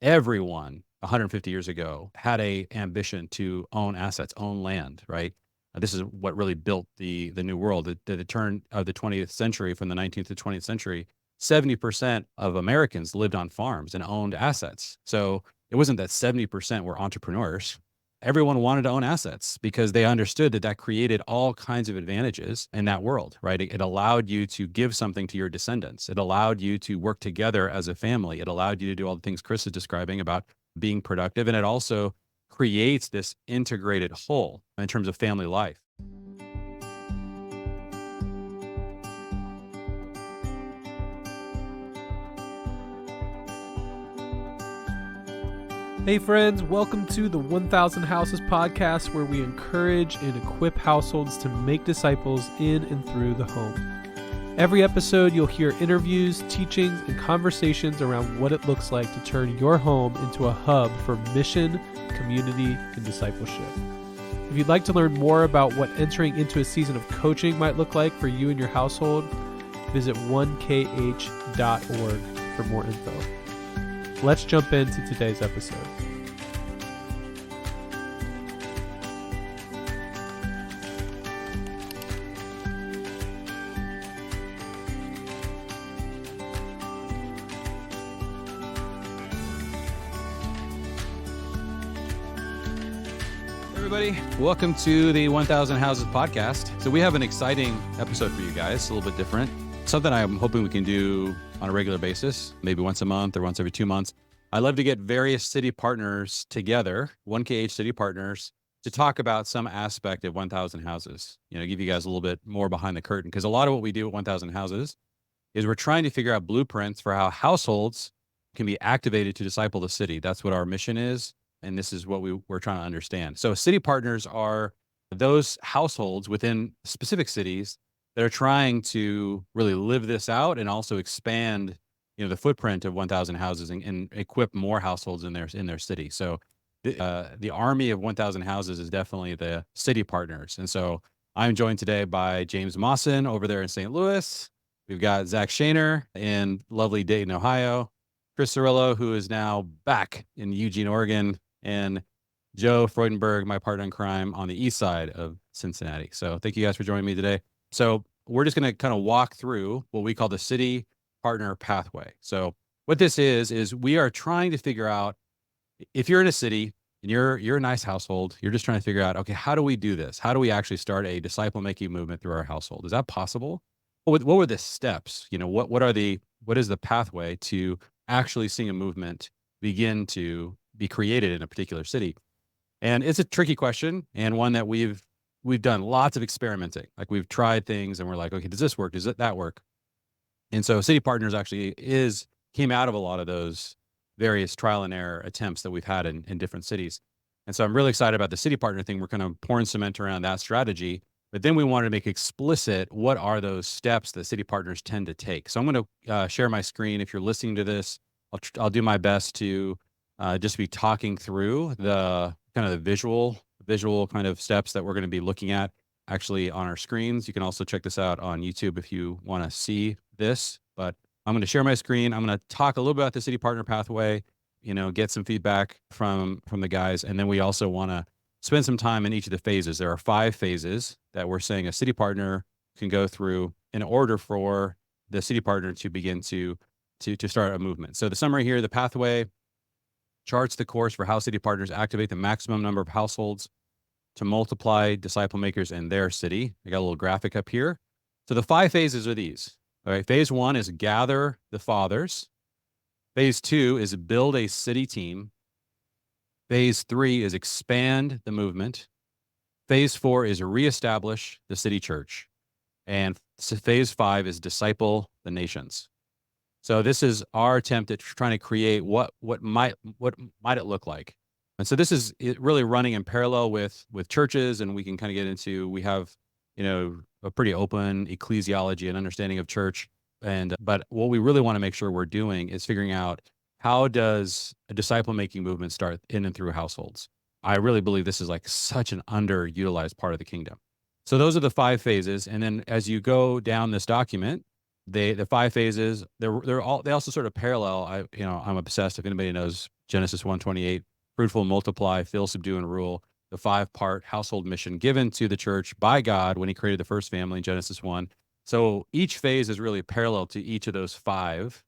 everyone 150 years ago had a ambition to own assets, own land, right? This is what really built the new world. At the turn of the 20th century, from the 19th to 20th century, 70% of Americans lived on farms and owned assets. So it wasn't that 70% were entrepreneurs. Everyone wanted to own assets because they understood that created all kinds of advantages in that world, right? It allowed you to give something to your descendants. It allowed you to work together as a family. It allowed you to do all the things Chris is describing about being productive. And it also creates this integrated whole in terms of family life. Hey friends, welcome to the 1000 Houses podcast, where we encourage and equip households to make disciples in and through the home. Every episode, you'll hear interviews, teachings, and conversations around what it looks like to turn your home into a hub for mission, community, and discipleship. If you'd like to learn more about what entering into a season of coaching might look like for you and your household, visit 1kh.org for more info. Let's jump into today's episode. Everybody, welcome to the 1000 Houses podcast. So we have an exciting episode for you guys, a little bit different. Something I'm hoping we can do on a regular basis, maybe once a month or once every 2 months. I'd love to get various city partners together, 1KH city partners, to talk about some aspect of 1000 Houses. Give you guys a little bit more behind the curtain, because a lot of what we do at 1000 Houses is we're trying to figure out blueprints for how households can be activated to disciple the city. That's what our mission is, and this is what we're trying to understand. So city partners are those households within specific cities that are trying to really live this out and also expand, the footprint of 1000 Houses and equip more households in their city. So the army of 1000 Houses is definitely the city partners. And so I'm joined today by James Maasen over there in St. Louis. We've got Zach Shaner in lovely Dayton, Ohio, Chris Cirullo, who is now back in Eugene, Oregon, and Joe Freudenberg, my partner in crime, on the east side of Cincinnati. So thank you guys for joining me today. So we're just going to kind of walk through what we call the city partner pathway. So what this is we are trying to figure out, if you're in a city and you're a nice household, you're just trying to figure out, okay, how do we do this? How do we actually start a disciple-making movement through our household? Is that possible? What were the steps? What is the pathway to actually seeing a movement begin to be created in a particular city? And it's a tricky question, and one that we've done lots of experimenting. Like, we've tried things and we're like, okay, does this work? Does that work? And so City Partners actually came out of a lot of those various trial and error attempts that we've had in different cities. And so I'm really excited about the City Partner thing. We're kind of pouring cement around that strategy, but then we wanted to make explicit what are those steps that City Partners tend to take. So I'm going to share my screen. If you're listening to this, I'll do my best to just be talking through the kind of the visual kind of steps that we're going to be looking at actually on our screens. You can also check this out on YouTube if you want to see this, but I'm going to share my screen. I'm going to talk a little bit about the city partner pathway, get some feedback from the guys. And then we also want to spend some time in each of the phases. There are 5 phases that we're saying a city partner can go through in order for the city partner to begin to start a movement. So the summary here, the pathway charts the course for how city partners activate the maximum number of households to multiply disciple makers in their city. I got a little graphic up here. So the 5 phases are these. All right. Phase 1 is gather the fathers. Phase 2 is build a city team. Phase 3 is expand the movement. Phase 4 is reestablish the city church. And phase 5 is disciple the nations. So this is our attempt at trying to create what might it look like. And so this is really running in parallel with churches, and we can kind of get into, we have, a pretty open ecclesiology and understanding of church. But what we really want to make sure we're doing is figuring out, how does a disciple-making movement start in and through households? I really believe this is like such an underutilized part of the kingdom. So those are the 5 phases. And then as you go down this document, the 5 phases, they also sort of parallel. I'm obsessed. If anybody knows Genesis 1:28, fruitful, multiply, fill, subdue, and rule, the 5-part household mission given to the church by God when he created the first family in Genesis 1. So each phase is really parallel to each of those 5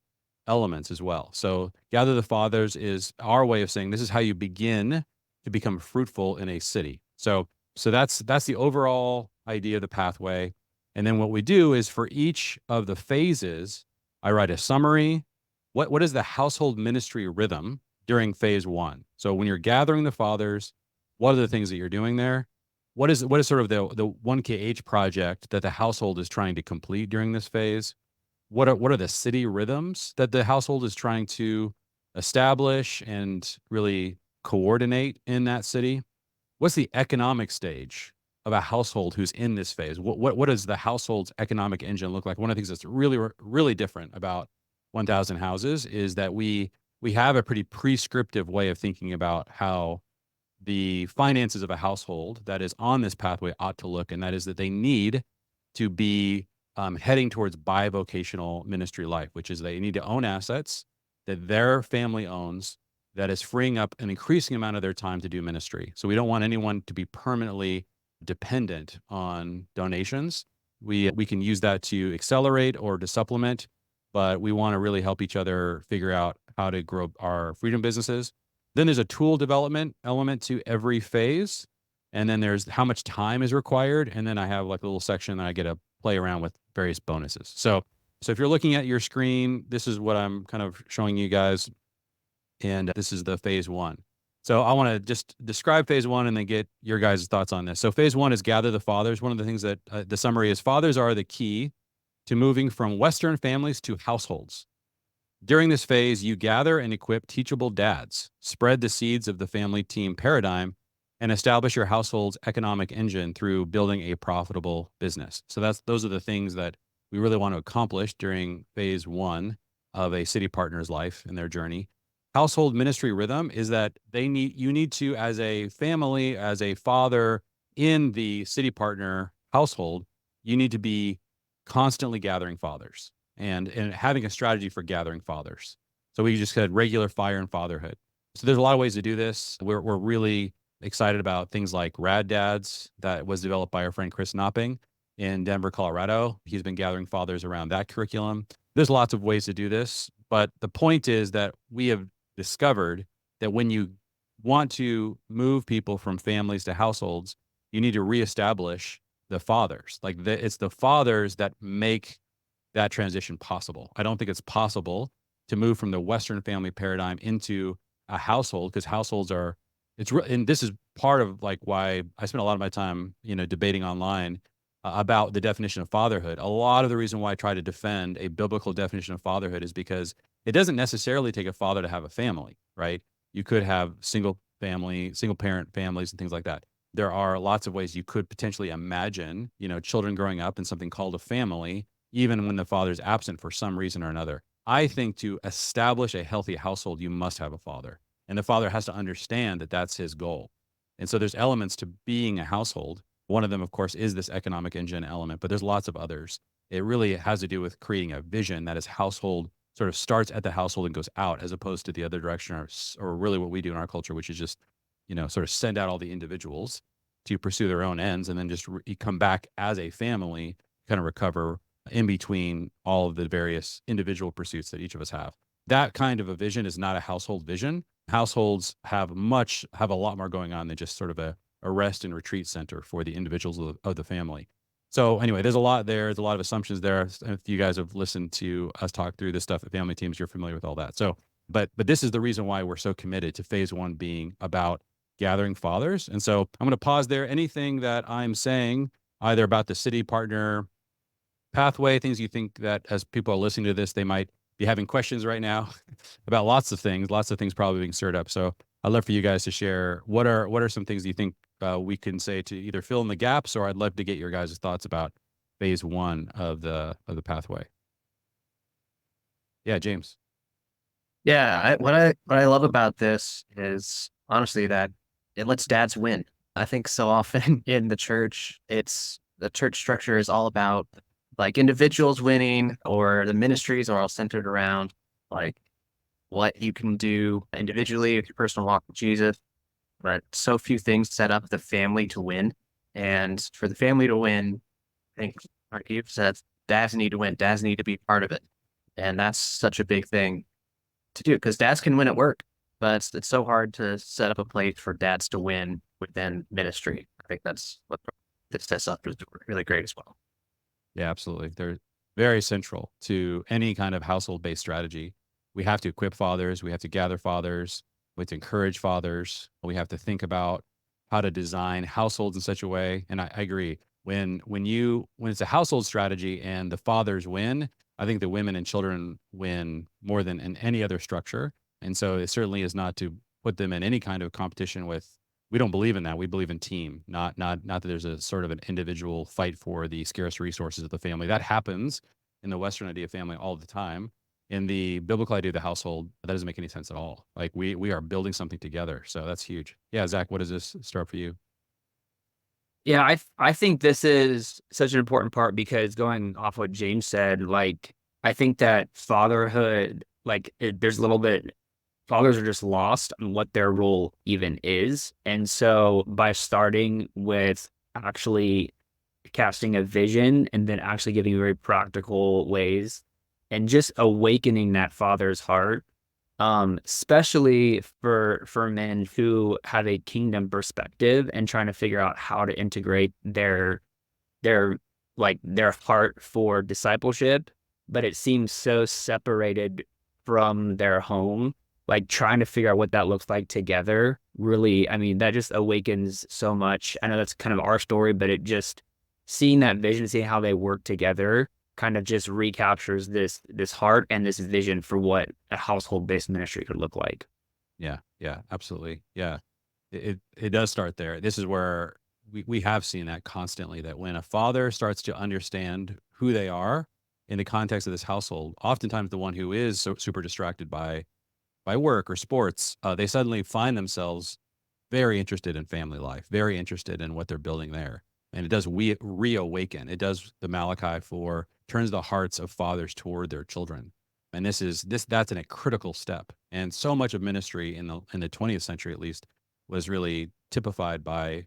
elements as well. So gather the fathers is our way of saying this is how you begin to become fruitful in a city. So that's the overall idea of the pathway. And then what we do is for each of the phases, I write a summary. What is the household ministry rhythm during phase 1? So when you're gathering the fathers, what are the things that you're doing there? What is sort of the 1KH project that the household is trying to complete during this phase? What are the city rhythms that the household is trying to establish and really coordinate in that city? What's the economic stage of a household who's in this phase? What does the household's economic engine look like? One of the things that's really different about 1,000 Houses is that we have a pretty prescriptive way of thinking about how the finances of a household that is on this pathway ought to look, and that is that they need to be heading towards bivocational ministry life, which is they need to own assets that their family owns that is freeing up an increasing amount of their time to do ministry. So we don't want anyone to be permanently dependent on donations. We can use that to accelerate or to supplement, but we want to really help each other figure out how to grow our freedom businesses. Then there's a tool development element to every phase. And then there's how much time is required. And then I have like a little section that I get to play around with various bonuses. So if you're looking at your screen, this is what I'm kind of showing you guys. And this is the phase 1. So I want to just describe phase 1 and then get your guys' thoughts on this. So phase 1 is gather the fathers. One of the things that the summary is fathers are the key to moving from Western families to households. During this phase, you gather and equip teachable dads, spread the seeds of the family team paradigm, and establish your household's economic engine through building a profitable business. So those are the things that we really want to accomplish during phase 1 of a city partner's life and their journey. Household ministry rhythm is that you need to, as a family, as a father in the city partner household, you need to be constantly gathering fathers and having a strategy for gathering fathers. So we just said regular fire and fatherhood. So there's a lot of ways to do this. We're really excited about things like Rad Dads that was developed by our friend Chris Knopping in Denver, Colorado. He's been gathering fathers around that curriculum. There's lots of ways to do this, but the point is that we have discovered that when you want to move people from families to households, you need to reestablish the fathers. It's the fathers that make that transition possible. I don't think it's possible to move from the Western family paradigm into a household, because households are, and this is part of like why I spend a lot of my time, debating online about the definition of fatherhood. A lot of the reason why I try to defend a biblical definition of fatherhood is because it doesn't necessarily take a father to have a family, right? You could have single parent families and things like that. There are lots of ways you could potentially imagine, children growing up in something called a family, even when the father is absent for some reason or another. I think to establish a healthy household, you must have a father. And the father has to understand that that's his goal. And so there's elements to being a household. One of them, of course, is this economic engine element, but there's lots of others. It really has to do with creating a vision that is household, sort of starts at the household and goes out, as opposed to the other direction, or really what we do in our culture, which is just, sort of send out all the individuals to pursue their own ends and then just come back as a family, kind of recover in between all of the various individual pursuits that each of us have. That kind of a vision is not a household vision. Households have a lot more going on than just sort of a rest and retreat center for the individuals of the family. So anyway, there's a lot there. There's a lot of assumptions there. If you guys have listened to us talk through this stuff at family teams, you're familiar with all that. So, but this is the reason why we're so committed to phase 1 being about gathering fathers. And so I'm going to pause there. Anything that I'm saying, either about the city partner pathway, things you think that as people are listening to this, they might be having questions right now about lots of things probably being stirred up. So I'd love for you guys to share what are some things you think we can say to either fill in the gaps, or I'd love to get your guys' thoughts about phase 1 of the pathway. Yeah, James. Yeah, what I love about this is honestly that it lets dads win. I think so often in the church, the church structure is all about like individuals winning or the ministries are all centered around like what you can do individually with your personal walk with Jesus. But so few things set up the family to win. And for the family to win, I think, like you've said, dads need to win. Dads need to be part of it. And that's such a big thing to do because dads can win at work, but it's so hard to set up a place for dads to win within ministry. I think that's what this sets up is really great as well. Yeah, absolutely. They're very central to any kind of household-based strategy. We have to equip fathers. We have to gather fathers. We have to encourage fathers. We have to think about how to design households in such a way. And I agree. When it's a household strategy and the fathers win, I think the women and children win more than in any other structure. And so it certainly is not to put them in any kind of competition with. We don't believe in that. We believe in team, not that there's a sort of an individual fight for the scarce resources of the family. That happens in the Western idea of family all the time. In the biblical idea of the household, that doesn't make any sense at all. Like we are building something together. So that's huge. Yeah, Zach, what does this start for you? Yeah, I think this is such an important part because going off what James said, like I think that fatherhood, there's a little bit fathers are just lost on what their role even is. And so by starting with actually casting a vision and then actually giving very practical ways and just awakening that father's heart, especially for men who have a kingdom perspective and trying to figure out how to integrate their their heart for discipleship, but it seems so separated from their home. Like trying to figure out what that looks like together, really, I mean, that just awakens so much. I know that's kind of our story, but it just seeing that vision, seeing how they work together kind of just recaptures this heart and this vision for what a household-based ministry could look like. Yeah, absolutely. Yeah, it does start there. This is where we have seen that constantly, that when a father starts to understand who they are in the context of this household, oftentimes the one who is so super distracted by work or sports, they suddenly find themselves very interested in family life, very interested in what they're building there. And it does reawaken. It does the Malachi 4, turns the hearts of fathers toward their children. And that's a critical step. And so much of ministry in the 20th century, at least, was really typified by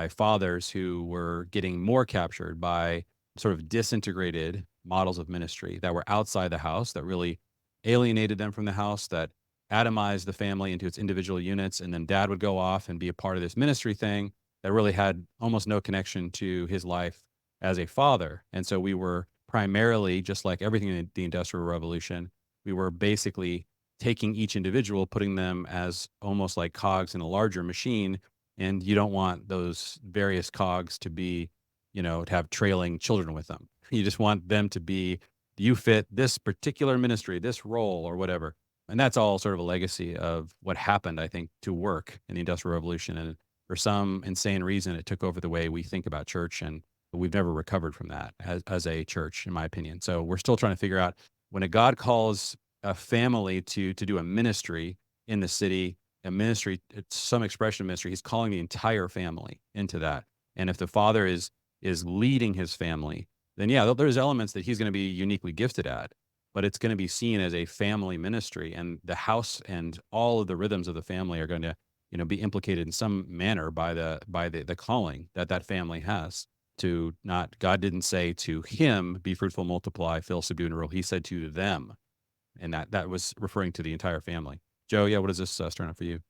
fathers who were getting more captured by sort of disintegrated models of ministry that were outside the house, that really alienated them from the house, that atomized the family into its individual units. And then dad would go off and be a part of this ministry thing that really had almost no connection to his life as a father. And so we were primarily, just like everything in the Industrial Revolution, we were basically taking each individual, putting them as almost like cogs in a larger machine. And you don't want those various cogs to be, to have trailing children with them. You just want them to be, you fit this particular ministry, this role or whatever. And that's all sort of a legacy of what happened, I think, to work in the Industrial Revolution. And for some insane reason, it took over the way we think about church. And we've never recovered from that as a church, in my opinion. So we're still trying to figure out, when a God calls a family to do a ministry in the city, a ministry, it's some expression of ministry, he's calling the entire family into that. And if the father is leading his family, then yeah, there's elements that he's going to be uniquely gifted at, but it's going to be seen as a family ministry, and the house and all of the rhythms of the family are going to, be implicated in some manner by the calling that family has to not. God didn't say to him, be fruitful, multiply, fill, subdue, and rule. He said to them, and that was referring to the entire family. Joe, yeah, what does this start out for you?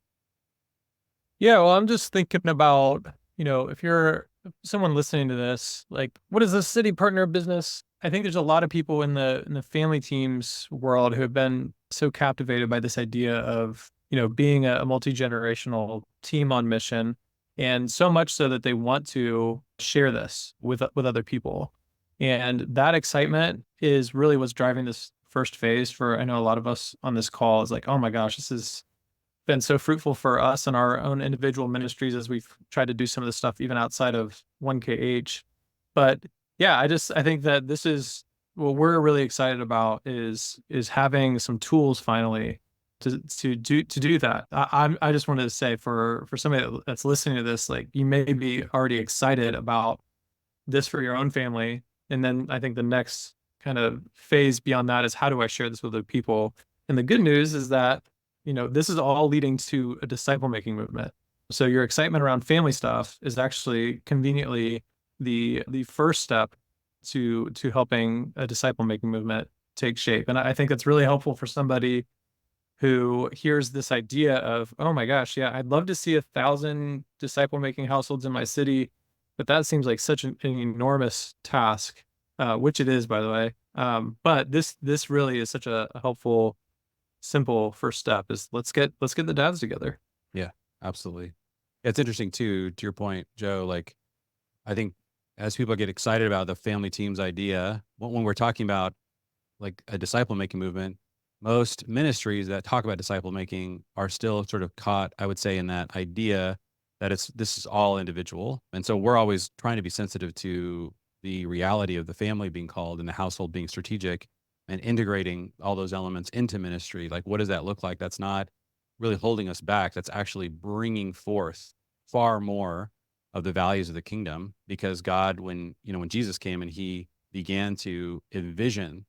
Yeah, well, I'm just thinking about, if you're someone listening to this, like, what is this city partner business? I think there's a lot of people in the family teams world who have been so captivated by this idea of, being a multi-generational team on mission, and so much so that they want to share this with other people. And that excitement is really what's driving this first phase for, I know a lot of us on this call is like, oh my gosh, this has been so fruitful for us and our own individual ministries as we've tried to do some of the stuff even outside of 1KH. But yeah, I think that this is what we're really excited about is having some tools finally to do that. I just wanted to say for somebody that's listening to this, like, you may be already excited about this for your own family And then I think the next kind of phase beyond that is, how do I share this with other people? And the good news is that, this is all leading to a disciple making movement. So your excitement around family stuff is actually conveniently the first step to helping a disciple making movement take shape. And I think that's really helpful for somebody who hears this idea of, oh my gosh, yeah, I'd love to see 1,000 disciple making households in my city, but that seems like such an enormous task, which it is, by the way. But this really is such a helpful, simple first step, is let's get the dads together. Yeah, absolutely. It's interesting too, to your point, Joe, like, I think as people get excited about the family teams idea, when we're talking about like a disciple making movement, most ministries that talk about disciple making are still sort of caught, I would say, in that idea that this is all individual. And so we're always trying to be sensitive to the reality of the family being called and the household being strategic, and integrating all those elements into ministry. Like, what does that look like? That's not really holding us back. That's actually bringing forth far more of the values of the kingdom, because God, when Jesus came and he began to envision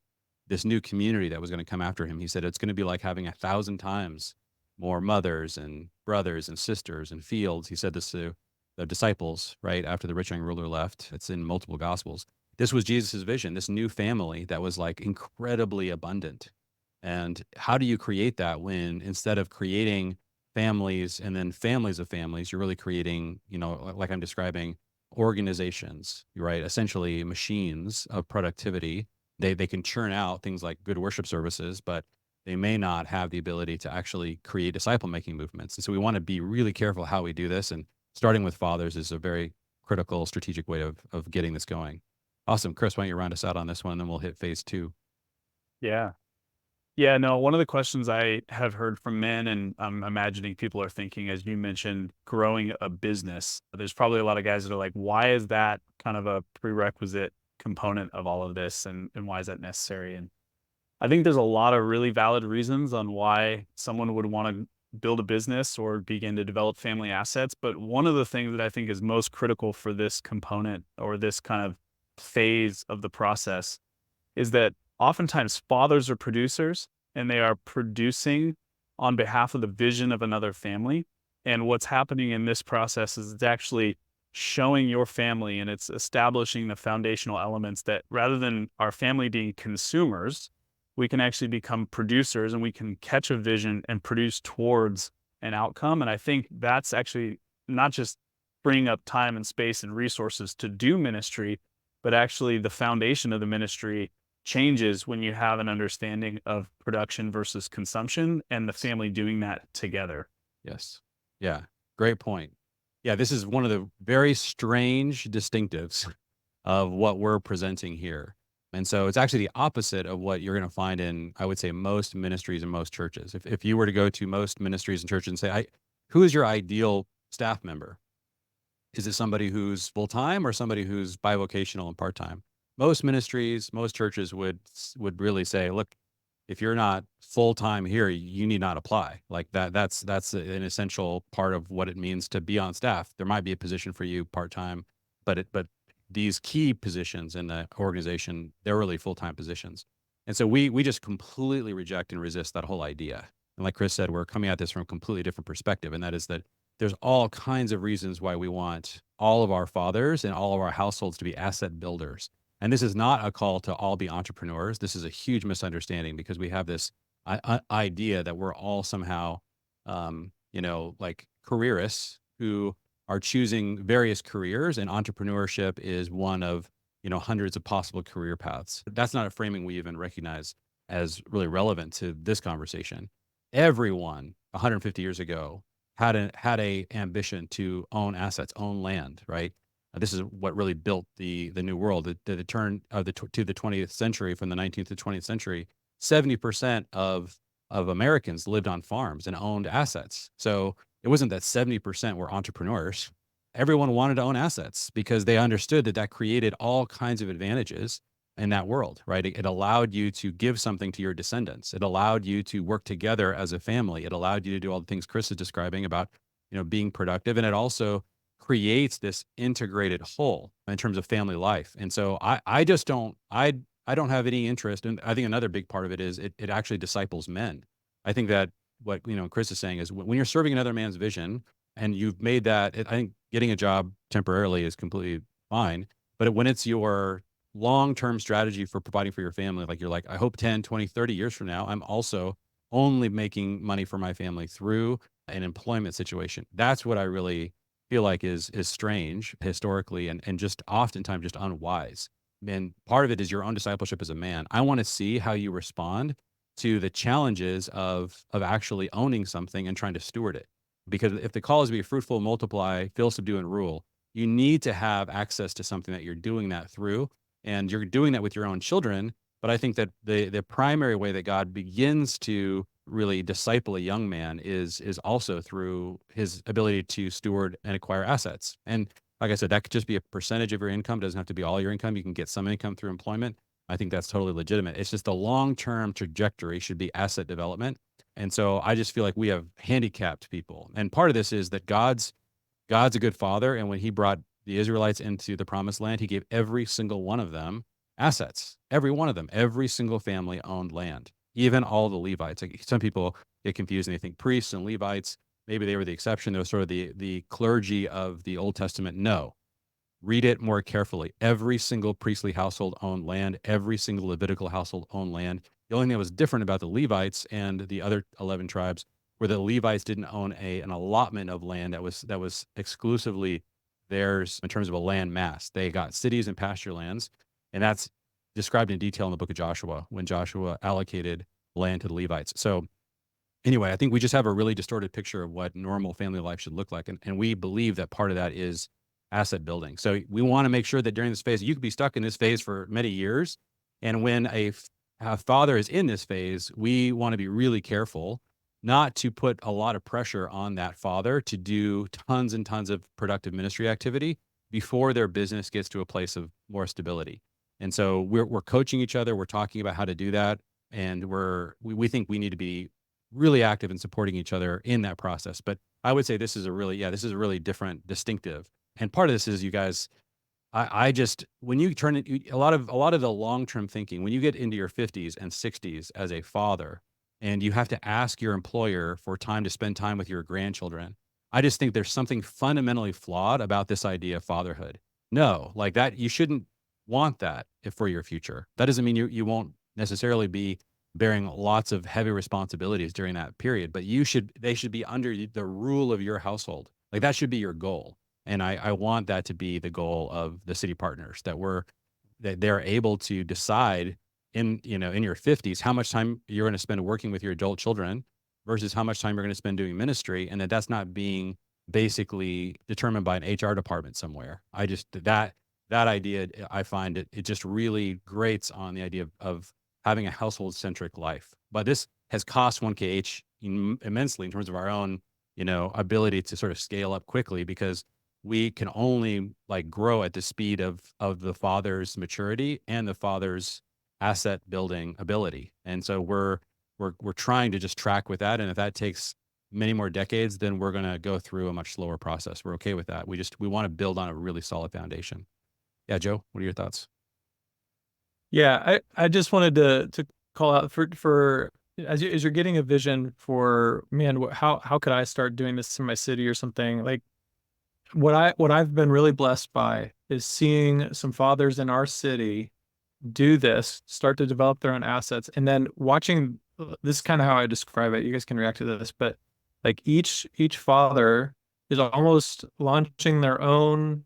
this new community that was going to come after him, he said, it's going to be like having 1,000 times more mothers and brothers and sisters and fields. He said this to the disciples right after the rich young ruler left. It's in multiple gospels. This was Jesus's vision, this new family that was like incredibly abundant. And how do you create that when, instead of creating families and then families of families, you're really creating, like I'm describing, organizations, right? Essentially machines of productivity. They can churn out things like good worship services, but they may not have the ability to actually create disciple making movements. And so we want to be really careful how we do this. And starting with fathers is a very critical, strategic way of getting this going. Awesome. Chris, why don't you round us out on this one, and then we'll hit phase 2. Yeah. Yeah, no, one of the questions I have heard from men, and I'm imagining people are thinking, as you mentioned, growing a business. There's probably a lot of guys that are like, why is that kind of a prerequisite component of all of this, and why is that necessary? And I think there's a lot of really valid reasons on why someone would want to build a business or begin to develop family assets. But one of the things that I think is most critical for this component, or this kind of phase of the process, is that oftentimes fathers are producers, and they are producing on behalf of the vision of another family. And what's happening in this process is it's actually showing your family, and it's establishing the foundational elements that, rather than our family being consumers, we can actually become producers, and we can catch a vision and produce towards an outcome. And I think that's actually not just freeing up time and space and resources to do ministry, but actually the foundation of the ministry changes when you have an understanding of production versus consumption, and the family doing that together. Yes. Yeah. Great point. Yeah. This is one of the very strange distinctives of what we're presenting here. And so it's actually the opposite of what you're going to find in, I would say, most ministries and most churches. If you were to go to most ministries and churches and say, who is your ideal staff member? Is it somebody who's full-time or somebody who's bivocational and part-time? Most ministries, most churches would really say, look, if you're not full-time here, you need not apply. Like that's an essential part of what it means to be on staff. There might be a position for you part-time, but these key positions in the organization, they're really full-time positions. And so we just completely reject and resist that whole idea. And like Chris said, we're coming at this from a completely different perspective. And that is that there's all kinds of reasons why we want all of our fathers and all of our households to be asset builders. And this is not a call to all be entrepreneurs. This is a huge misunderstanding, because we have this idea that we're all somehow, like careerists who are choosing various careers, and entrepreneurship is one of, hundreds of possible career paths. That's not a framing we even recognize as really relevant to this conversation. Everyone 150 years ago had a ambition to own assets, own land, right? This is what really built the new world. The turn of to the 20th century, from the 19th to 20th century, 70% of Americans lived on farms and owned assets. So it wasn't that 70% were entrepreneurs. Everyone wanted to own assets because they understood that created all kinds of advantages in that world, right? It allowed you to give something to your descendants. It allowed you to work together as a family. It allowed you to do all the things Chris is describing about, being productive. And it also creates this integrated whole in terms of family life. And so I just don't, I don't have any interest. And I think another big part of it is it actually disciples men. I think that what, Chris is saying is when you're serving another man's vision and you've made that, I think getting a job temporarily is completely fine. But when it's your long-term strategy for providing for your family, like you're like, I hope 10, 20, 30 years from now, I'm also only making money for my family through an employment situation. That's what I really feel like is strange historically and just oftentimes just unwise. And part of it is your own discipleship as a man. I want to see how you respond to the challenges of actually owning something and trying to steward it. Because if the call is to be fruitful, multiply, fill, subdue, and rule, you need to have access to something that you're doing that through. And you're doing that with your own children. But I think that the primary way that God begins to really disciple a young man is also through his ability to steward and acquire assets. And like I said, that could just be a percentage of your income. It doesn't have to be all your income. You can get some income through employment. I think that's totally legitimate. It's just the long-term trajectory should be asset development. And so I just feel like we have handicapped people. And part of this is that God's a good father. And when he brought the Israelites into the promised land, he gave every single one of them assets. Every one of them, every single family owned land, even all the Levites. Like some people get confused and they think priests and Levites, maybe they were the exception. They were sort of the clergy of the Old Testament. No, read it more carefully. Every single priestly household owned land. Every single Levitical household owned land. The only thing that was different about the Levites and the other 11 tribes were the Levites didn't own an allotment of land that was exclusively theirs in terms of a land mass. They got cities and pasture lands, and that's described in detail in the book of Joshua when Joshua allocated land to the Levites. So anyway, I think we just have a really distorted picture of what normal family life should look like. And we believe that part of that is asset building. So we want to make sure that during this phase, you could be stuck in this phase for many years. And when a father is in this phase, we want to be really careful not to put a lot of pressure on that father to do tons and tons of productive ministry activity before their business gets to a place of more stability. And so we're coaching each other. We're talking about how to do that. And we think we need to be really active in supporting each other in that process. But I would say this is a really different, distinctive. And part of this is, you guys, I just, when you turn it, a lot of the long-term thinking, when you get into your 50s and 60s as a father, and you have to ask your employer for time to spend time with your grandchildren, I just think there's something fundamentally flawed about this idea of fatherhood. No, like that, you shouldn't want that for your future. That doesn't mean you won't necessarily be bearing lots of heavy responsibilities during that period, but they should be under the rule of your household. Like that should be your goal. And I want that to be the goal of the city partners, that they're able to decide in your 50s how much time you're going to spend working with your adult children versus how much time you're going to spend doing ministry, and that's not being basically determined by an HR department somewhere. I just that idea, I find it just really grates on the idea of having a household centric life. But this has cost 1KH immensely in terms of our own ability to sort of scale up quickly, because we can only grow at the speed of the father's maturity and the father's asset building ability. And so we're trying to just track with that. And if that takes many more decades, then we're going to go through a much slower process. We're okay with that. We want to build on a really solid foundation. Yeah, Joe, what are your thoughts? Yeah, I just wanted to call out for as you're getting a vision for, man, how could I start doing this in my city or something? Like what I've been really blessed by is seeing some fathers in our city do this, start to develop their own assets, and then watching. This is kind of how I describe it. You guys can react to this, but like each father is almost launching their own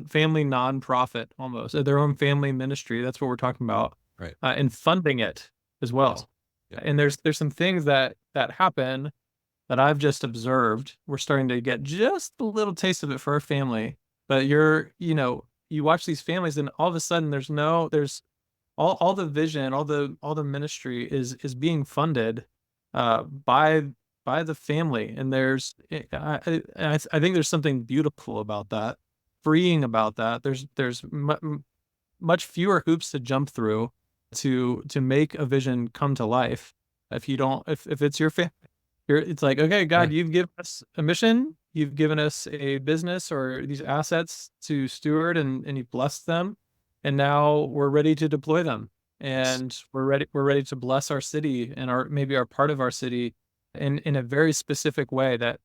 family nonprofit, almost their own family ministry. That's what we're talking about, right? And funding it as well. Yeah. And there's some things that happen that I've just observed. We're starting to get just a little taste of it for our family. But you watch these families, and all of a sudden there's all the vision, all the ministry is being funded by the family. And I think there's something beautiful about that, freeing about that. There's much fewer hoops to jump through to make a vision come to life. If it's your family, it's like, okay, God, you've given us a mission. You've given us a business or these assets to steward, and you've blessed them. And now we're ready to deploy them. And we're ready to bless our city and maybe our part of our city in a very specific way that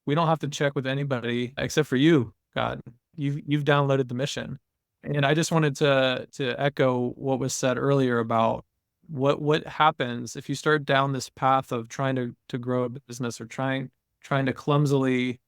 we don't have to check with anybody except for you, God. You've downloaded the mission. And I just wanted to echo what was said earlier about what happens if you start down this path of trying to grow a business or trying to clumsily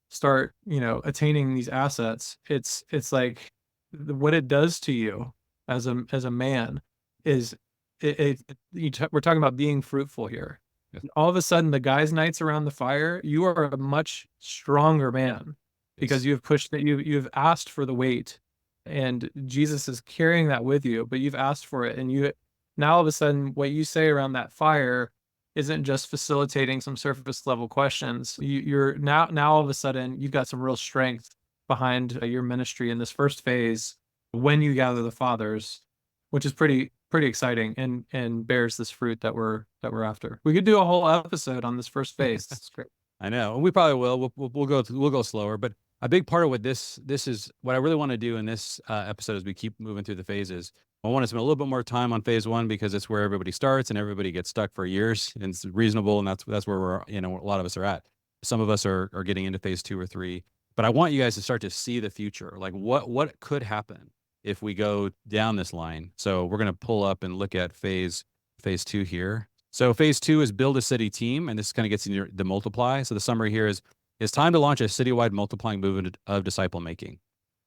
start, attaining these assets. It's like what it does to you as a man is we're talking about being fruitful here. Yes. All of a sudden, the guys' nights around the fire, you are a much stronger man because you have pushed that you've asked for the weight, and Jesus is carrying that with you, but you've asked for it, and now all of a sudden what you say around that fire isn't just facilitating some surface level questions. You're now all of a sudden you've got some real strength behind your ministry in this first phase when you gather the fathers, which is pretty exciting and bears this fruit that we're after. We could do a whole episode on this first phase. That's great. I know, and we probably will. We'll go slower, but a big part of what this is, what I really want to do in this episode as we keep moving through the phases. I want to spend a little bit more time on phase one because it's where everybody starts and everybody gets stuck for years, and it's reasonable, and that's where we're, a lot of us are at. Some of us are getting into phase 2 or 3, but I want you guys to start to see the future, like what could happen if we go down this line. So we're going to pull up and look at phase 2 here. So phase 2 is build a city team, and this kind of gets into the multiply. So the summary here is it's time to launch a citywide multiplying movement of disciple making.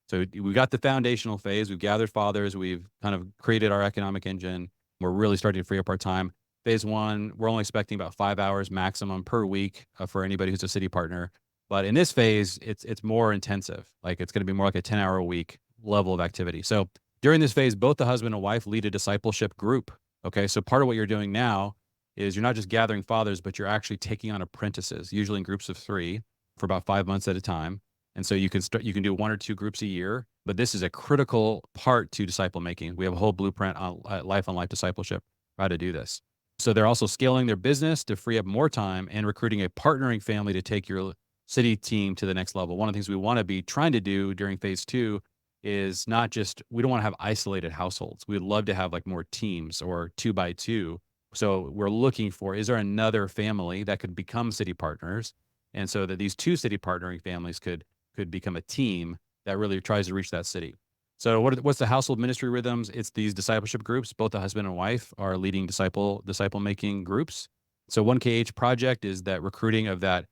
So we got the foundational phase. We've gathered fathers. We've kind of created our economic engine. We're really starting to free up our time. Phase 1, we're only expecting about 5 hours maximum per week for anybody who's a city partner. But in this phase, it's more intensive. Like it's going to be more like a 10-hour a week level of activity. So during this phase, both the husband and wife lead a discipleship group. Okay, so part of what you're doing now is you're not just gathering fathers, but you're actually taking on apprentices, usually in groups of 3 for about 5 months at a time. And so you can do 1 or 2 groups a year, but this is a critical part to disciple making. We have a whole blueprint on life discipleship, how to do this. So they're also scaling their business to free up more time and recruiting a partnering family to take your city team to the next level. One of the things we want to be trying to do during phase 2 is not just, we don't want to have isolated households. We'd love to have like more teams or 2 by 2. So we're looking for, is there another family that could become city partners? And so that these 2 city partnering families could become a team that really tries to reach that city. So what's the household ministry rhythms? It's these discipleship groups. Both the husband and wife are leading disciple making groups. So 1KH project is that recruiting of that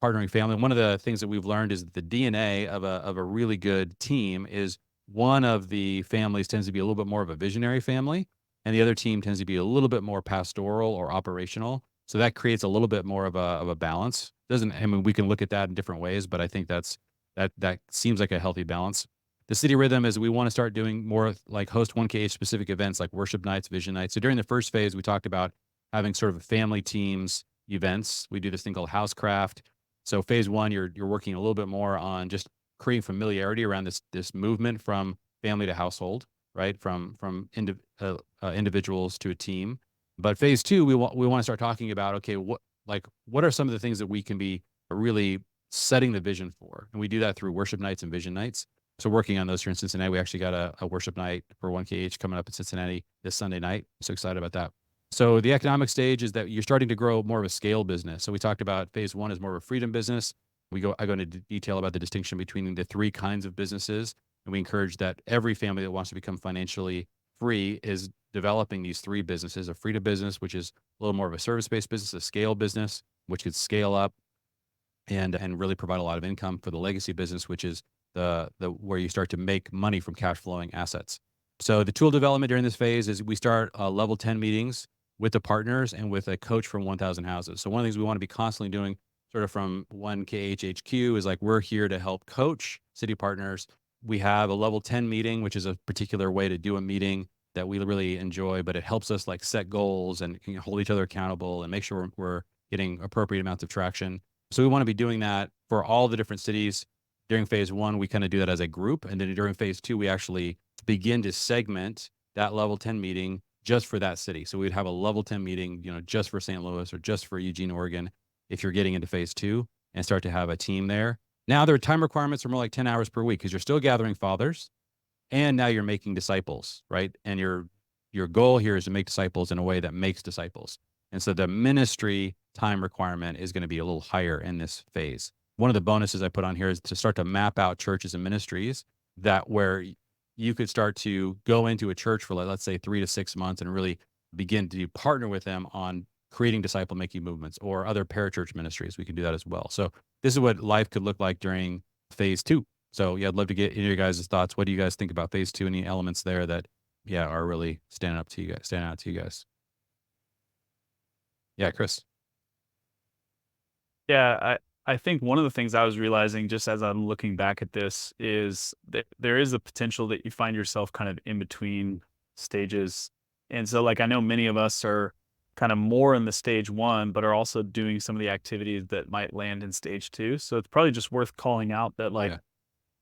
partnering family. One of the things that we've learned is that the DNA of a really good team is one of the families tends to be a little bit more of a visionary family, and the other team tends to be a little bit more pastoral or operational. So that creates a little bit more of a balance. We can look at that in different ways, but I think that seems like a healthy balance. The city rhythm is we want to start doing more like host 1KH specific events like worship nights, vision nights. So during the first phase, we talked about having sort of family teams events. We do this thing called housecraft. So phase 1, you're working a little bit more on just creating familiarity around this movement from family to household, right? From individuals to a team. But phase 2, we want to start talking about, okay, what are some of the things that we can be really setting the vision for? And we do that through worship nights and vision nights. So working on those here in Cincinnati, we actually got a worship night for 1KH coming up in Cincinnati this Sunday night. So excited about that. So the economic stage is that you're starting to grow more of a scale business. So we talked about phase 1 is more of a freedom business. I go into detail about the distinction between the 3 kinds of businesses. And we encourage that every family that wants to become financially free is developing these 3 businesses: a freedom business, which is a little more of a service-based business; a scale business, which could scale up and really provide a lot of income; for the legacy business, which is the where you start to make money from cash flowing assets. So the tool development during this phase is we start level 10 meetings with the partners and with a coach from 1,000 houses. So one of the things we want to be constantly doing sort of from 1KH HQ is like, we're here to help coach city partners. We have a level 10 meeting, which is a particular way to do a meeting that we really enjoy, but it helps us like set goals and hold each other accountable and make sure we're getting appropriate amounts of traction. So we want to be doing that for all the different cities. During phase 1, we kind of do that as a group. And then during phase 2, we actually begin to segment that level 10 meeting just for that city. So we'd have a level 10 meeting, just for St. Louis or just for Eugene, Oregon, if you're getting into phase 2, and start to have a team there. Now their time requirements are more like 10 hours per week because you're still gathering fathers, and now you're making disciples, right? And your goal here is to make disciples in a way that makes disciples. And so the ministry time requirement is going to be a little higher in this phase. One of the bonuses I put on here is to start to map out churches and ministries that where you could start to go into a church for, let's say, 3 to 6 months and really begin to partner with them on creating disciple making movements, or other parachurch ministries. We can do that as well. So this is what life could look like during phase 2. So yeah, I'd love to get into your guys' thoughts. What do you guys think about phase 2? Any elements there that are really standing out to you guys? Yeah, Chris. Yeah, I think one of the things I was realizing just as I'm looking back at this is that there is a potential that you find yourself kind of in between stages. And so like, I know many of us are kind of more in the stage 1, but are also doing some of the activities that might land in stage 2. So it's probably just worth calling out that like,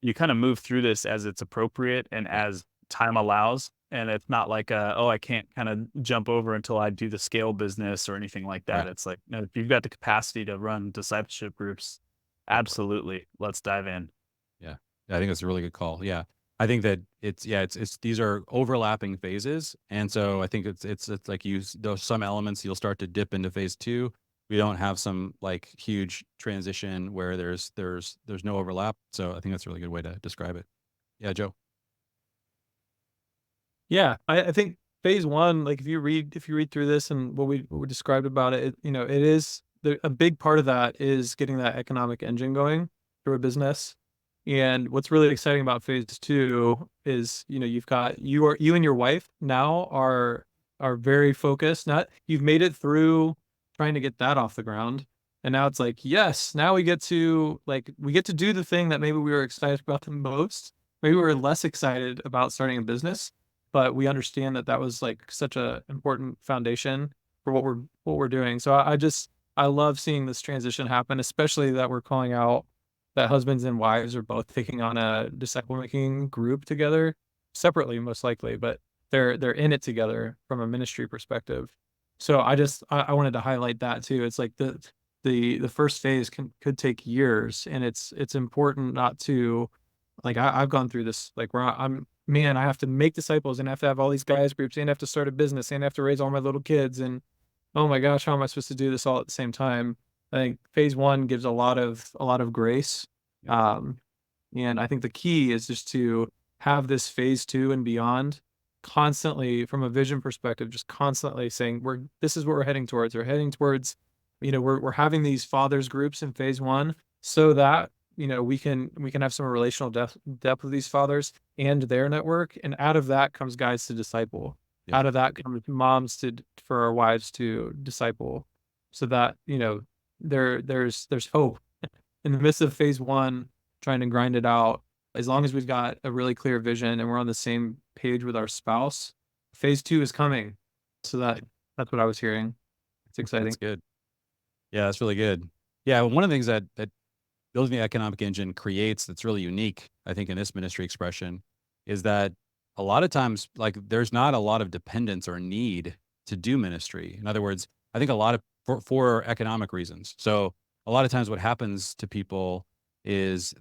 you kind of move through this as it's appropriate and as time allows. And it's not like, I can't kind of jump over until I do the scale business or anything like that. Right. It's like, no, if you've got the capacity to run discipleship groups, absolutely, let's dive in. Yeah, I think that's a really good call. Yeah, I think that it's these are overlapping phases, and so I think it's like those some elements you'll start to dip into phase 2. We don't have some like huge transition where there's no overlap. So I think that's a really good way to describe it. Yeah, Joe. Yeah, I think phase 1, like if you read through this and what we described about it, it is a big part of that is getting that economic engine going through a business. And what's really exciting about phase 2 is, you've got you and your wife now are very focused. You've made it through trying to get that off the ground. And now it's like, yes, now we get to do the thing that maybe we were excited about the most. Maybe we were less excited about starting a business, but we understand that was like such a important foundation for what we're doing. So I love seeing this transition happen, especially that we're calling out that husbands and wives are both taking on a disciple making group together, separately most likely, but they're in it together from a ministry perspective. So I wanted to highlight that too. It's like the first phase could take years, and it's important not to, like, I've gone through this, like, where I have to make disciples and I have to have all these guys groups and I have to start a business and I have to raise all my little kids. And oh my gosh, how am I supposed to do this all at the same time? I think phase 1 gives a lot of grace. And I think the key is just to have this phase 2 and beyond constantly, from a vision perspective, just constantly saying this is what we're heading towards. We're heading towards, we're having these fathers groups in phase 1 so that, we can have some relational depth with these fathers and their network. And out of that comes guys to disciple. Yeah. Out of that comes moms for our wives to disciple, so that, there's hope in the midst of phase 1, trying to grind it out. As long as we've got a really clear vision and we're on the same page with our spouse, phase 2 is coming. So that's what I was hearing. It's exciting. That's good. Yeah, that's really good. Yeah, one of the things that building the economic engine creates that's really unique, I think, in this ministry expression, is that a lot of times, like, there's not a lot of dependence or need to do ministry. In other words, I think a lot of for economic reasons. So a lot of times what happens to people is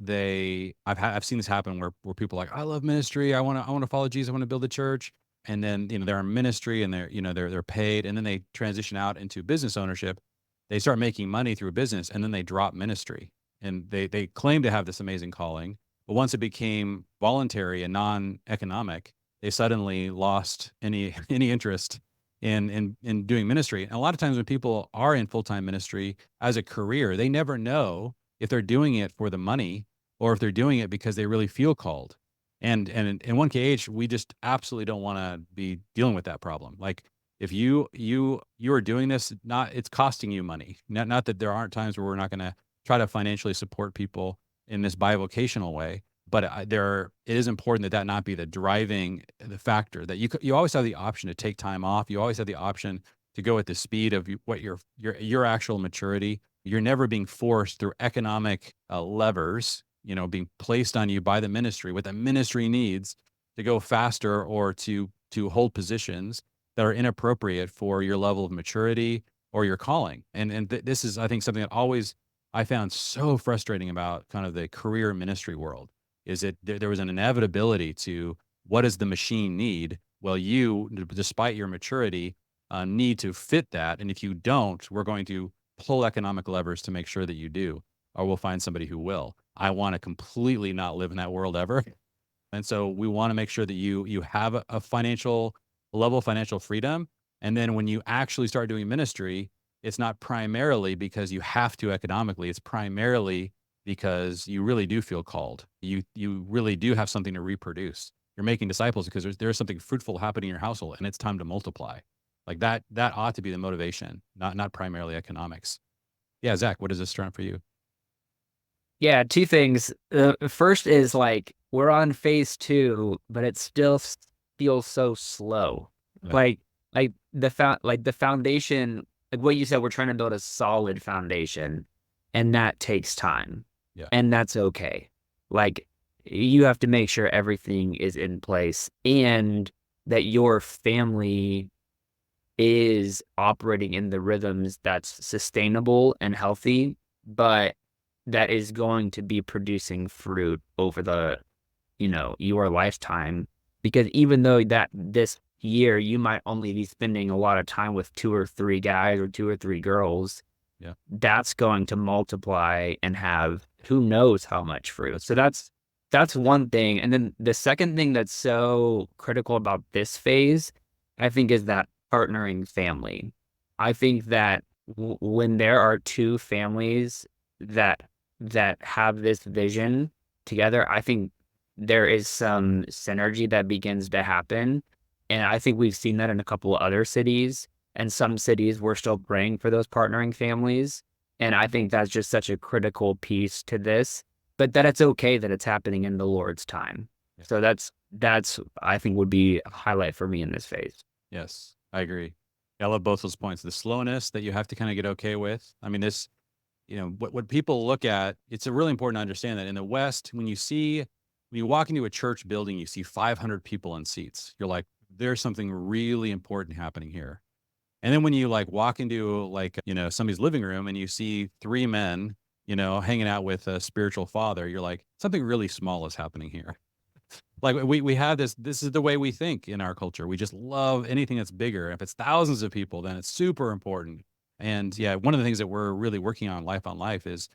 I've seen this happen where people are like, I love ministry. I want to follow Jesus. I want to build a church. And then, they're in ministry and they're paid. And then they transition out into business ownership. They start making money through a business, and then they drop ministry. And they claim to have this amazing calling, but once it became voluntary and non-economic, they suddenly lost any interest in doing ministry. And a lot of times when people are in full-time ministry as a career, they never know if they're doing it for the money or if they're doing it because they really feel called. And in 1KH, we just absolutely don't want to be dealing with that problem. Like, if you are doing this, it's costing you money. Not that there aren't times where we're not going to try to financially support people in this bivocational way, but it is important that not be the factor. That you always have the option to take time off. You always have the option to go at the speed of what your actual maturity. You're never being forced through economic levers, being placed on you by the ministry, what the ministry needs to go faster or to hold positions that are inappropriate for your level of maturity or your calling. And this is, I think, something that always I found so frustrating about kind of the career ministry world is that there was an inevitability to what does the machine need? Well, you, despite your maturity, need to fit that. And if you don't, we're going to pull economic levers to make sure that you do, or we'll find somebody who will. I want to completely not live in that world ever. And so we want to make sure that you have a financial level of financial freedom. And then when you actually start doing ministry, it's not primarily because you have to economically. It's primarily because you really do feel called. You really do have something to reproduce. You're making disciples because there's something fruitful happening in your household, and it's time to multiply. Like that ought to be the motivation, not primarily economics. Yeah, Zach, what does this turn for you? Yeah, two things. First is like we're on phase 2, but it still feels so slow. Yeah. Like the foundation, like what you said, we're trying to build a solid foundation, and that takes time. Yeah. And that's okay. Like you have to make sure everything is in place and that your family is operating in the rhythms that's sustainable and healthy, but that is going to be producing fruit over the, your lifetime. Because even though that this year you might only be spending a lot of time with 2 or 3 guys or 2 or 3 girls, Yeah. that's going to multiply and have who knows how much fruit. So that's one thing. And then the second thing that's so critical about this phase, I think, is that partnering family. I think that when there are 2 families that have this vision together, I think there is some synergy that begins to happen. And I think we've seen that in a couple of other cities, and some cities we're still praying for those partnering families. And I think that's just such a critical piece to this, but that it's okay that it's happening in the Lord's time. Yeah. So that's I think would be a highlight for me in this phase. Yes, I agree. I love both those points. The slowness that you have to kind of get okay with. I mean, this, what people look at, it's really important to understand that in the West, when you walk into a church building, you see 500 people in seats. You're like, there's something really important happening here. And then when you like walk into somebody's living room and you see 3 men, hanging out with a spiritual father, you're like, something really small is happening here. Like we have this is the way we think in our culture. We just love anything that's bigger. If it's thousands of people, then it's super important. And yeah, one of the things that we're really working on Life is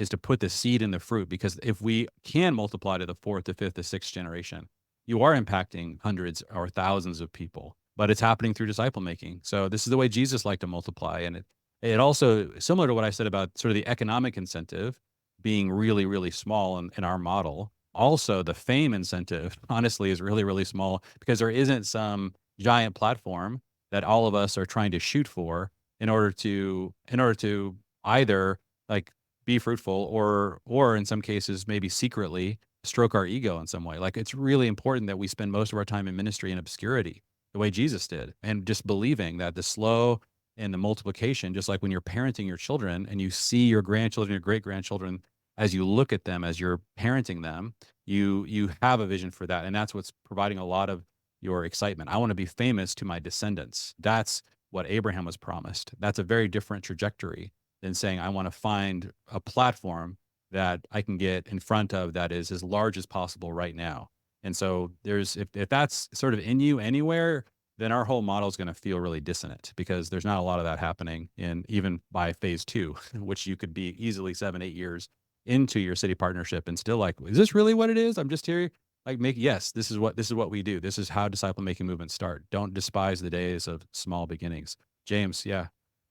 to put the seed in the fruit, because if we can multiply to the 4th, the 5th, the 6th generation, you are impacting hundreds or thousands of people, but it's happening through disciple making. So this is the way Jesus liked to multiply. And it also, similar to what I said about sort of the economic incentive being really, really small in our model, also the fame incentive, honestly, is really, really small, because there isn't some giant platform that all of us are trying to shoot for in order to either like be fruitful or in some cases maybe secretly stroke our ego in some way. Like it's really important that we spend most of our time in ministry in obscurity, the way Jesus did, and just believing that the slow and the multiplication, just like when you're parenting your children and you see your grandchildren, your great grandchildren, as you look at them, as you're parenting them, you have a vision for that. And that's what's providing a lot of your excitement. I want to be famous to my descendants. That's what Abraham was promised. That's a very different trajectory than saying, I want to find a platform that I can get in front of that is as large as possible right now. And so if that's sort of in you anywhere, then our whole model is going to feel really dissonant, because there's not a lot of that happening even by phase 2, which you could be easily 7-8 years into your city partnership and still like, is this really what it is? I'm just here. Like yes, this is what we do. This is how disciple making movements start. Don't despise the days of small beginnings. James, yeah,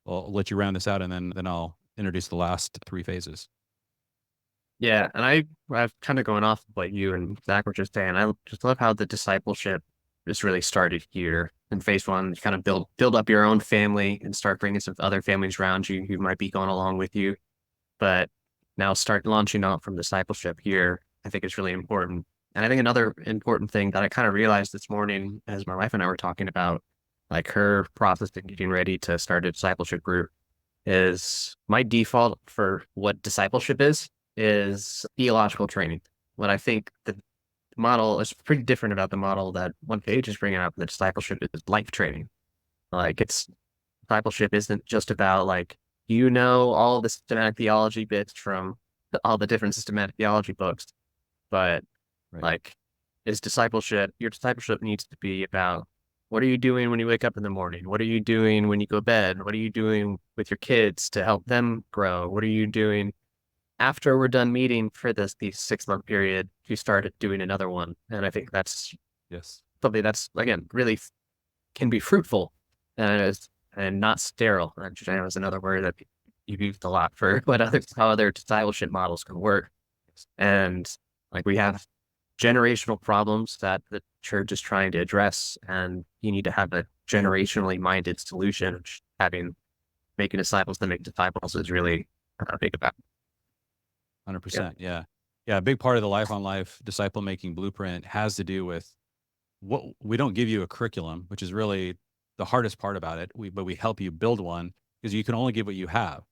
I'll let you round this out, and then I'll introduce the last 3 phases. Yeah, and I've kind of going off of what you and Zach were just saying. I just love how the discipleship just really started here in phase 1. You kind of build up your own family and start bringing some other families around you who might be going along with you. But now start launching out from discipleship here, I think is really important. And I think another important thing that I kind of realized this morning as my wife and I were talking about, like her process of getting ready to start a discipleship group, is my default for what discipleship is theological training. What I think the model is pretty different about the model that one page is bringing up. The discipleship is life training. Like discipleship isn't just about like you know all the systematic theology bits from all the different systematic theology books, but Right. like your discipleship needs to be about what are you doing when you wake up in the morning? What are you doing when you go to bed? What are you doing with your kids to help them grow? What are you doing after we're done meeting for these 6-month period? You started doing another one. And I think that's Yes. something that's, again, really can be fruitful and not sterile. Which I know is another word that you've used a lot for how other discipleship models can work. And like we have generational problems that the church is trying to address, and you need to have a generationally minded solution. Which making disciples that make disciples is really big about. 100%. Yeah. Yeah. A big part of the Life on Life disciple making blueprint has to do with what we don't give you a curriculum, which is really the hardest part about it. But we help you build one because you can only give what you have.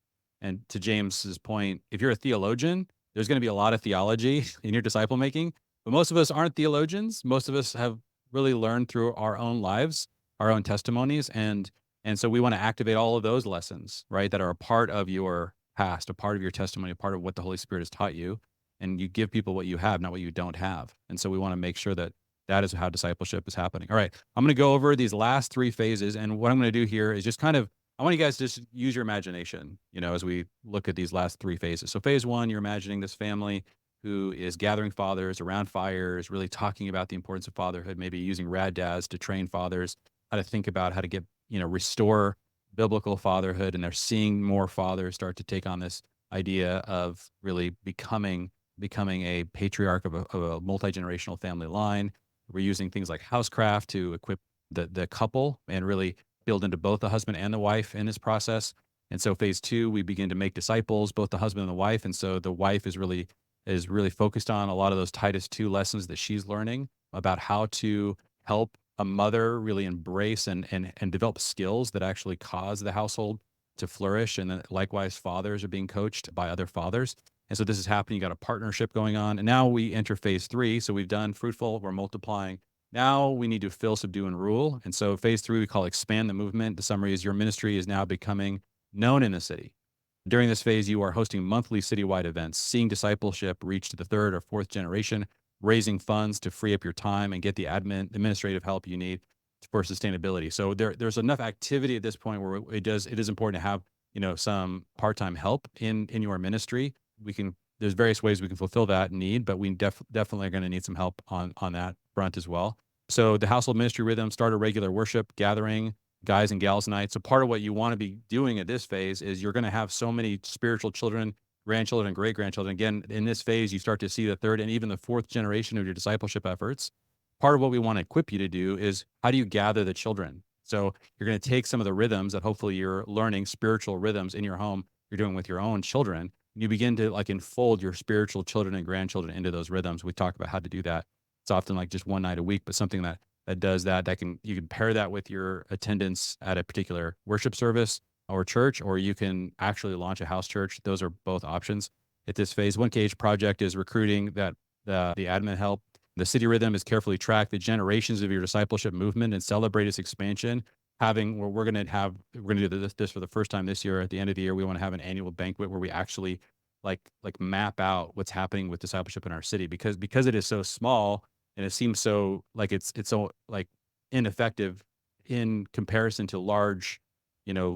And to James's point, if you're a theologian, there's going to be a lot of theology in your disciple making, but most of us aren't theologians. Most of us have really learned through our own lives, our own testimonies. And so we want to activate all of those lessons, right? That are a part of your past, a part of your testimony, a part of what the Holy Spirit has taught you. And you give people what you have, not what you don't have. And so we want to make sure that that is how discipleship is happening. All right. I'm going to go over these last 3 phases. And what I'm going to do here is just kind of, I want you guys to just use your imagination, as we look at these last 3 phases. So phase 1, you're imagining this family who is gathering fathers around fires, really talking about the importance of fatherhood, maybe using rad dads to train fathers, how to think about how to get, restore biblical fatherhood. And they're seeing more fathers start to take on this idea of really becoming a patriarch of a multi-generational family line. We're using things like housecraft to equip the couple and really build into both the husband and the wife in this process. And so phase 2, we begin to make disciples, both the husband and the wife. And so the wife is really focused on a lot of those Titus 2 lessons that she's learning about how to help a mother really embrace and develop skills that actually cause the household to flourish. And then likewise, fathers are being coached by other fathers. And so this is happening. You got a partnership going on. And now we enter phase 3. So we've done fruitful, we're multiplying. Now we need to fill, subdue, and rule. And so phase 3, we call expand the movement. The summary is your ministry is now becoming known in the city. During this phase, you are hosting monthly citywide events, seeing discipleship reach to the 3rd or 4th generation, raising funds to free up your time and get the administrative help you need for sustainability. So there's enough activity at this point where it is important to have, some part-time help in your ministry. There's various ways we can fulfill that need, but we definitely are going to need some help on that front as well. So the household ministry rhythm, start a regular worship gathering, guys and gals night. So part of what you want to be doing at this phase is you're going to have so many spiritual children, grandchildren, and great-grandchildren. Again, in this phase, you start to see the 3rd and even the 4th generation of your discipleship efforts. Part of what we want to equip you to do is how do you gather the children? So you're going to take some of the rhythms that hopefully you're learning, spiritual rhythms in your home, you're doing with your own children. You begin to enfold your spiritual children and grandchildren into those rhythms. We talk about how to do that. It's often just one night a week, but something that does that you can pair that with your attendance at a particular worship service or church, or you can actually launch a house church. Those are both options at this phase. 1KH project is recruiting the admin help. The city rhythm is carefully track the generations of your discipleship movement and celebrate its expansion. We're going to do this for the first time this year. At the end of the year, we want to have an annual banquet where we actually map out what's happening with discipleship in our city, because it is so small and it seems so it's so ineffective in comparison to large,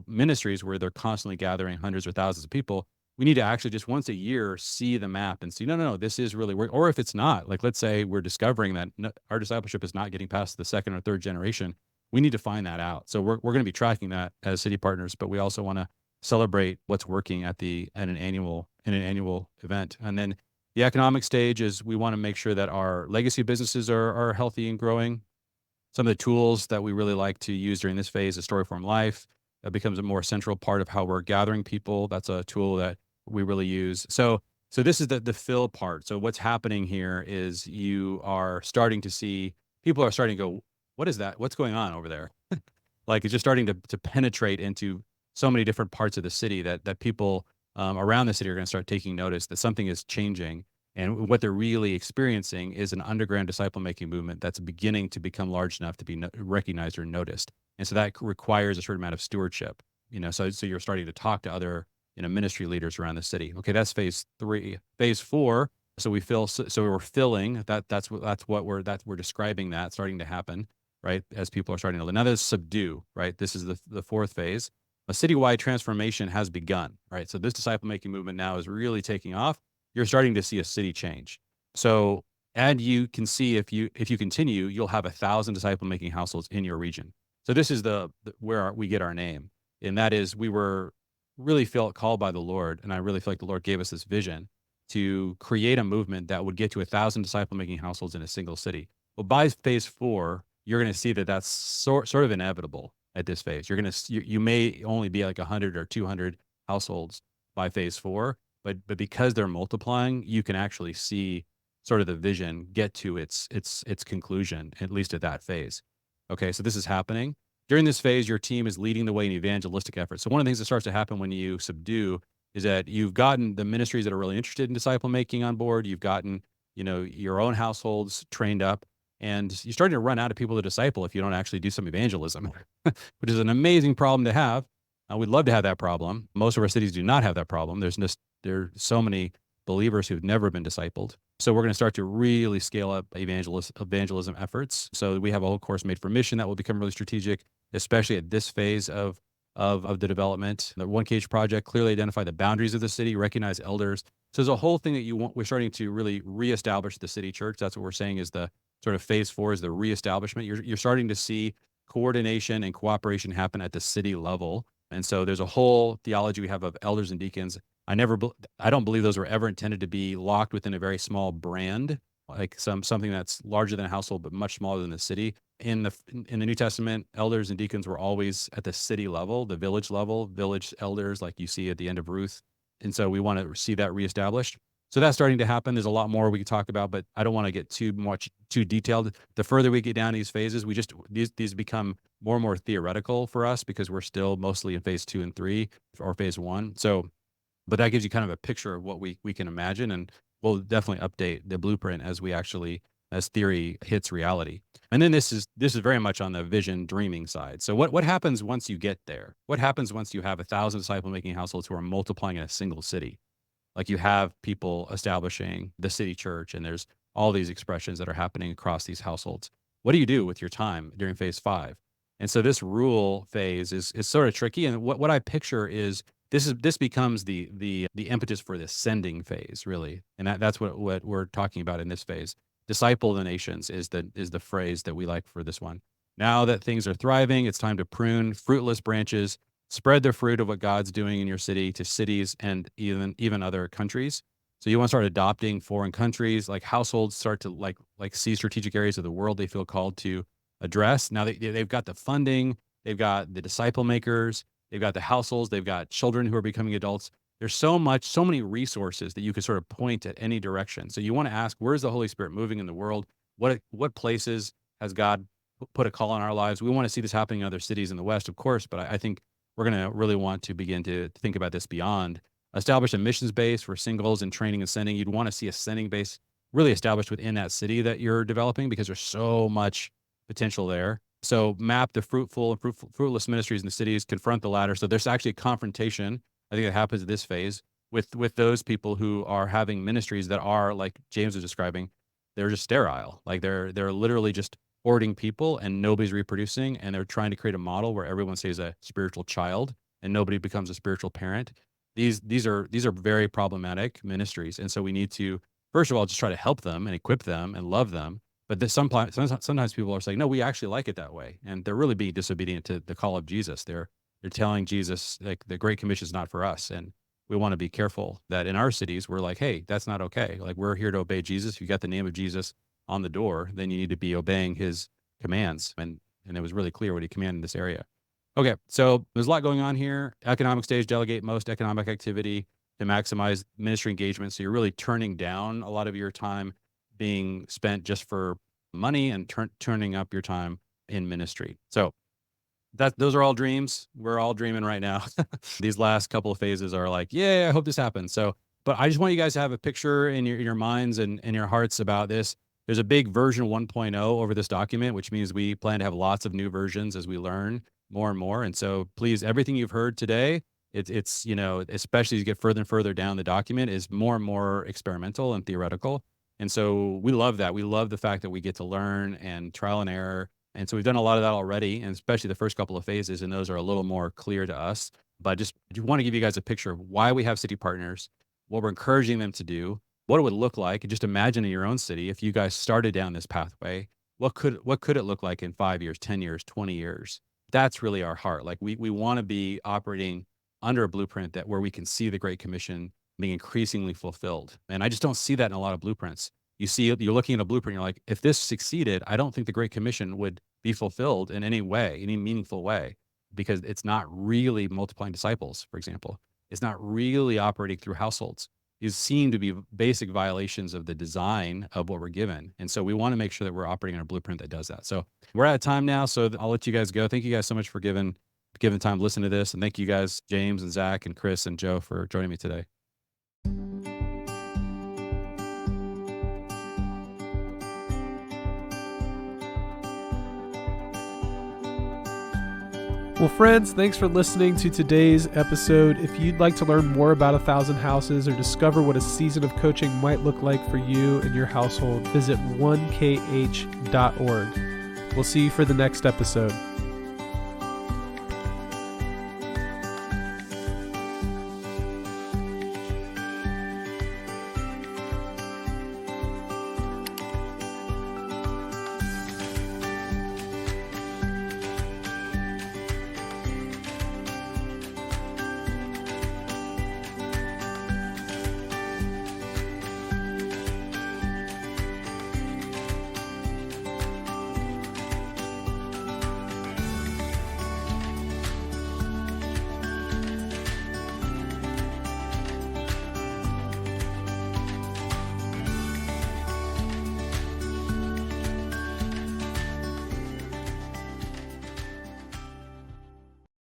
ministries where they're constantly gathering hundreds or thousands of people. We need to actually just once a year see the map and see, no, this is really working. Or if it's not, let's say we're discovering that our discipleship is not getting past the 2nd or 3rd generation, we need to find that out. So we're going to be tracking that as city partners, but we also want to celebrate what's working at an annual event. And then the economic stage is we want to make sure that our legacy businesses are healthy and growing. Some of the tools that we really like to use during this phase is Storyform Life. That becomes a more central part of how we're gathering people. That's a tool that we really use. So this is the fill part. So what's happening here is you are starting to see people are starting to go, what is that? What's going on over there? It's just starting to penetrate into so many different parts of the city that people around the city are going to start taking notice that something is changing. And what they're really experiencing is an underground disciple-making movement that's beginning to become large enough to be recognized or noticed. And so that requires a certain amount of stewardship. So you're starting to talk to other, ministry leaders around the city. Okay, that's phase 3. Phase 4. So we fill. So we're filling. That's what we're describing that starting to happen, right? As people are starting to live. Now there's subdue, right? This is the 4th phase. A citywide transformation has begun, right? So this disciple making movement now is really taking off. You're starting to see a city change. So, and you can see if you continue, you'll have 1,000 disciple making households in your region. So this is where we get our name, and that is we were really felt called by the Lord, and I really feel like the Lord gave us this vision to create a movement that would get to 1,000 disciple making households in a single city. Well, by phase 4, you're going to see that that's sort of inevitable at this phase. You may only be like 100 or 200 households by phase 4, but because they're multiplying, you can actually see sort of the vision get to its conclusion, at least at that phase. Okay, so this is happening. During this phase, your team is leading the way in evangelistic efforts. So one of the things that starts to happen when you subdue is that you've gotten the ministries that are really interested in disciple making on board. You've gotten, your own households trained up, and you're starting to run out of people to disciple if you don't actually do some evangelism, which is an amazing problem to have. We'd love to have that problem. Most of our cities do not have that problem. There are so many believers who've never been discipled. So we're going to start to really scale up evangelism efforts. So we have a whole course made for mission that will become really strategic, especially at this phase of the development. The One Cage Project clearly identify the boundaries of the city, recognize elders. So there's a whole thing that we're starting to really reestablish the city church. That's what we're saying is the sort of phase 4 is the reestablishment. You're starting to see coordination and cooperation happen at the city level. And so there's a whole theology we have of elders and deacons. I don't believe those were ever intended to be locked within a very small brand, like something that's larger than a household, but much smaller than the city. In the New Testament, elders and deacons were always at the city level, the village level, village elders, like you see at the end of Ruth. And so we want to see that reestablished. So that's starting to happen. There's a lot more we could talk about, but I don't want to get too detailed. The further we get down these phases, these become more and more theoretical for us because we're still mostly in phase 2 and 3 or phase 1. So, but that gives you kind of a picture of what we can imagine, and we'll definitely update the blueprint as theory hits reality. And then this is very much on the vision dreaming side. So what happens once you get there? What happens once you have 1,000 disciple making households who are multiplying in a single city? Like you have people establishing the city church, and there's all these expressions that are happening across these households. What do you do with your time during phase 5? And so this rule phase is sort of tricky. And what I picture is this becomes the impetus for the sending phase, really. And that's what we're talking about in this phase. Disciple the nations is the phrase that we like for this one. Now that things are thriving, it's time to prune fruitless branches, spread the fruit of what God's doing in your city to cities and even other countries. So you want to start adopting foreign countries, like households start to like see strategic areas of the world they feel called to address. Now they've got the funding, they've got the disciple makers, they've got the households, they've got children who are becoming adults. There's so many resources that you could sort of point at any direction. So you want to ask, where's the Holy Spirit moving in the world? What places has God put a call on our lives? We want to see this happening in other cities in the West, of course, but I think we're going to really want to begin to think about this beyond. Establish a missions base for singles and training and sending. You'd want to see a sending base really established within that city that you're developing because there's so much potential there. So map the fruitful and fruitless ministries in the cities, confront the latter. So there's actually a confrontation, I think, that happens at this phase with those people who are having ministries that are, like James was describing, they're just sterile. Like they're literally just hoarding people and nobody's reproducing, and they're trying to create a model where everyone stays a spiritual child and nobody becomes a spiritual parent. These are very problematic ministries. And so we need to, first of all, just try to help them and equip them and love them. But sometimes people are saying, no, we actually like it that way. And they're really being disobedient to the call of Jesus. They're telling Jesus, like, the Great Commission is not for us. And we want to be careful that in our cities, we're like, hey, that's not okay. Like, we're here to obey Jesus. If you got the name of Jesus on the door, then you need to be obeying his commands. And it was really clear what he commanded in this area. Okay, so there's a lot going on here. Economic stage, delegate most economic activity to maximize ministry engagement. So you're really turning down a lot of your time being spent just for money and turning up your time in ministry. So those are all dreams. We're all dreaming right now. These last couple of phases are like, yeah, I hope this happens. So, but I just want you guys to have a picture in your minds and in your hearts about this. There's a big version 1.0 over this document, which means we plan to have lots of new versions as we learn. more and more. And so please, everything you've heard today, it's especially as you get further and further down the document, is more and more experimental and theoretical. And so we love that. We love the fact that we get to learn and trial and error. And so we've done a lot of that already, and especially the first couple of phases, and those are a little more clear to us. But just want to give you guys a picture of why we have city partners, what we're encouraging them to do, what it would look like. And just imagine in your own city, if you guys started down this pathway, what could it look like in 5 years, 10 years, 20 years? That's really our heart. Like we want to be operating under a blueprint that where we can see the Great Commission being increasingly fulfilled. And I just don't see that in a lot of blueprints. You're looking at a blueprint, you're like, if this succeeded, I don't think the Great Commission would be fulfilled in any way, any meaningful way, because it's not really multiplying disciples, for example. It's not really operating through households. These seem to be basic violations of the design of what we're given. And so we want to make sure that we're operating on a blueprint that does that. So we're out of time now, so I'll let you guys go. Thank you guys so much for giving time to listen to this. And thank you guys, James and Zach and Chris and Joe, for joining me today. Well, friends, thanks for listening to today's episode. If you'd like to learn more about 1,000 Houses or discover what a season of coaching might look like for you and your household, visit 1kh.org. We'll see you for the next episode.